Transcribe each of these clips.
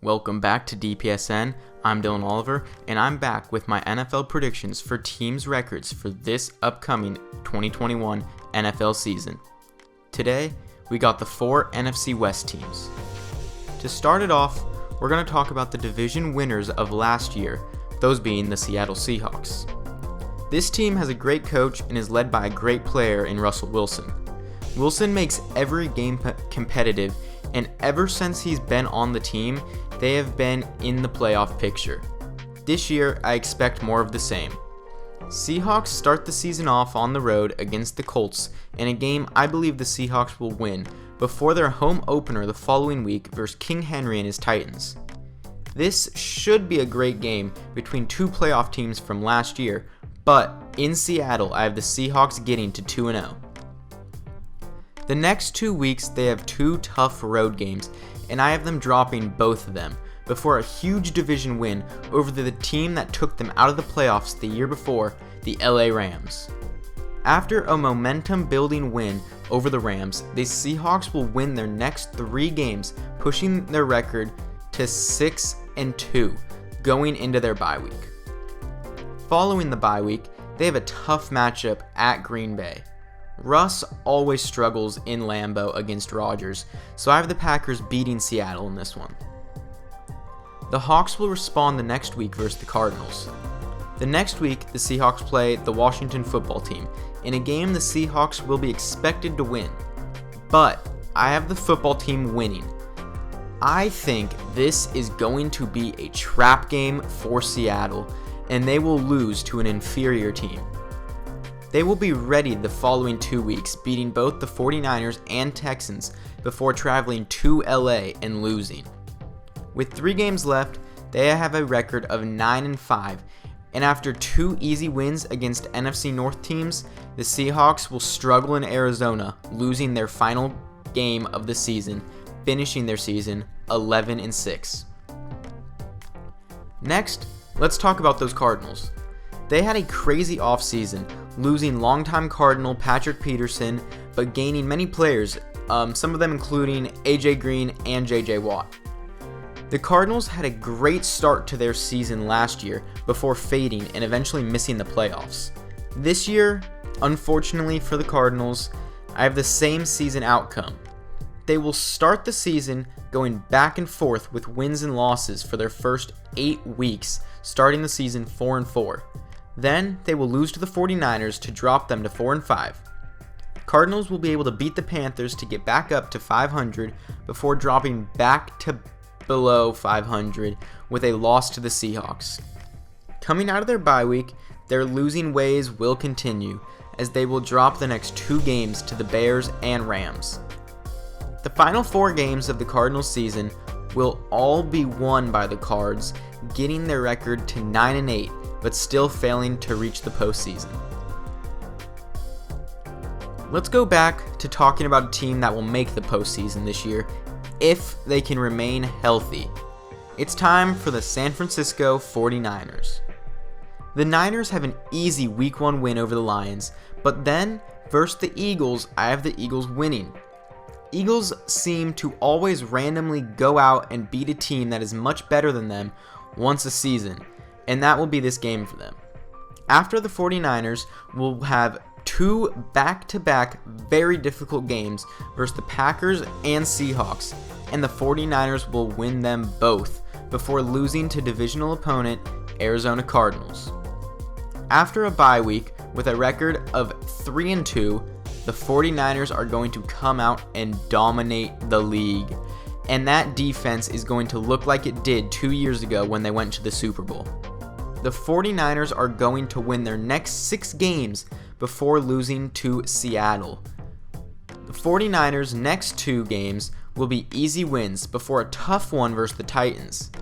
Welcome back to DPSN. I'm Dylan Oliver, and I'm back with my NFL predictions for teams' records for this upcoming 2021 NFL season. Today, we got the 4 NFC West teams. To start it off, we're going to talk about the division winners of last year, those being the Seattle Seahawks. This team has a great coach and is led by a great player in Russell Wilson. Wilson makes every game competitive, and ever since he's been on the team, they have been in the playoff picture. This year, I expect more of the same. Seahawks start the season off on the road against the Colts in a game I believe the Seahawks will win before their home opener the following week versus King Henry and his Titans. This should be a great game between two playoff teams from last year, but in Seattle, I have the Seahawks getting to 2-0. The next 2 weeks, they have 2 tough road games, and I have them dropping both of them before a huge division win over the team that took them out of the playoffs the year before, the LA Rams. After a momentum-building win over the Rams, the Seahawks will win their next 3 games, pushing their record to 6-2 going into their bye week. Following the bye week, they have a tough matchup at Green Bay. Russ always struggles in Lambeau against Rodgers, so I have the Packers beating Seattle in this one. The Hawks will respond the next week versus the Cardinals. The next week, the Seahawks play the Washington football team, in a game the Seahawks will be expected to win. But I have the football team winning. I think this is going to be a trap game for Seattle, and they will lose to an inferior team. They will be ready the following 2 weeks, beating both the 49ers and Texans before traveling to LA and losing. With 3 games left, they have a record of 9-5, and after 2 easy wins against NFC North teams, the Seahawks will struggle in Arizona, losing their final game of the season, finishing their season 11-6. Next, let's talk about those Cardinals. They had a crazy offseason, losing longtime Cardinal Patrick Peterson, but gaining many players, some of them including AJ Green and JJ Watt. The Cardinals had a great start to their season last year before fading and eventually missing the playoffs. This year, unfortunately for the Cardinals, I have the same season outcome. They will start the season going back and forth with wins and losses for their first 8 weeks, starting the season 4-4. Then, they will lose to the 49ers to drop them to 4-5. Cardinals will be able to beat the Panthers to get back up to 500 before dropping back to below 500 with a loss to the Seahawks. Coming out of their bye week, their losing ways will continue as they will drop the next 2 games to the Bears and Rams. The final 4 games of the Cardinals season will all be won by the Cards, getting their record to 9-8, but still failing to reach the postseason. Let's go back to talking about a team that will make the postseason this year, if they can remain healthy. It's time for the San Francisco 49ers. The Niners have an easy Week 1 win over the Lions, but then, versus the Eagles, I have the Eagles winning. Eagles seem to always randomly go out and beat a team that is much better than them once a season, and that will be this game for them. After the 49ers will have 2 back-to-back very difficult games versus the Packers and Seahawks, and the 49ers will win them both before losing to divisional opponent Arizona Cardinals. After a bye week with a record of 3-2, the 49ers are going to come out and dominate the league, and that defense is going to look like it did 2 years ago when they went to the Super Bowl. The 49ers are going to win their next 6 games before losing to Seattle. The 49ers' next 2 games will be easy wins before a tough one versus the Titans.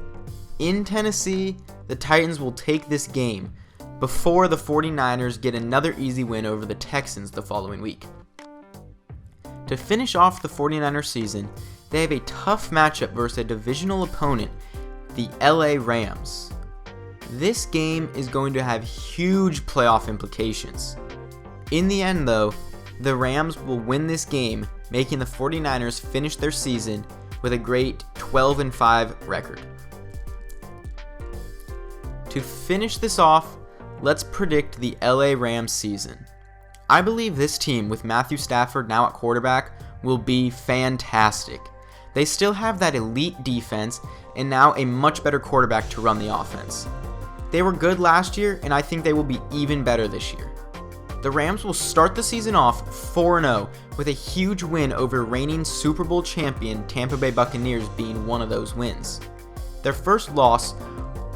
In Tennessee, the Titans will take this game before the 49ers get another easy win over the Texans the following week. To finish off the 49ers season, they have a tough matchup versus a divisional opponent, the LA Rams. This game is going to have huge playoff implications. In the end, though, the Rams will win this game, making the 49ers finish their season with a great 12-5 record. To finish this off, let's predict the LA Rams season. I believe this team, with Matthew Stafford now at quarterback, will be fantastic. They still have that elite defense and now a much better quarterback to run the offense. They were good last year, and I think they will be even better this year. The Rams will start the season off 4-0 with a huge win over reigning Super Bowl champion Tampa Bay Buccaneers being one of those wins. Their first loss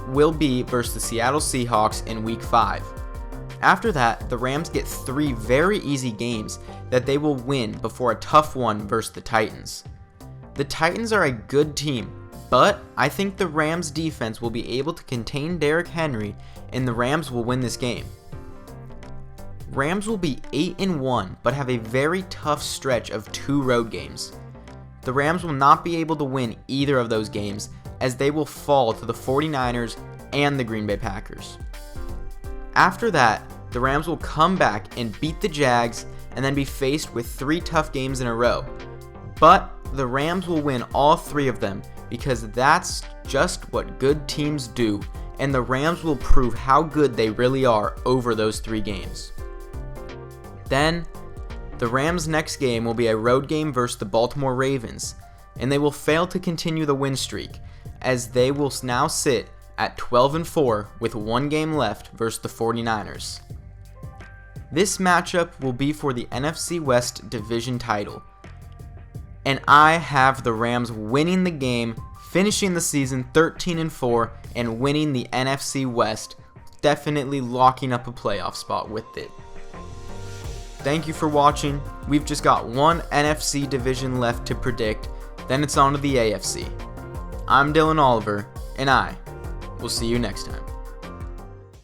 will be versus the Seattle Seahawks in Week 5. After that, the Rams get 3 very easy games that they will win before a tough one versus the Titans. The Titans are a good team, but I think the Rams defense will be able to contain Derrick Henry and the Rams will win this game. Rams will be 8-1 but have a very tough stretch of 2 road games. The Rams will not be able to win either of those games as they will fall to the 49ers and the Green Bay Packers. After that, the Rams will come back and beat the Jags and then be faced with 3 tough games in a row. But the Rams will win all 3 of them because that's just what good teams do, and the Rams will prove how good they really are over those 3 games. Then, the Rams' next game will be a road game versus the Baltimore Ravens, and they will fail to continue the win streak as they will now sit at 12-4 with 1 game left versus the 49ers. This matchup will be for the NFC West division title, and I have the Rams winning the game, finishing the season 13-4 and winning the NFC West, definitely locking up a playoff spot with it. Thank you for watching. We've just got 1 NFC division left to predict, then it's on to the AFC. I'm Dylan Oliver, and I will see you next time.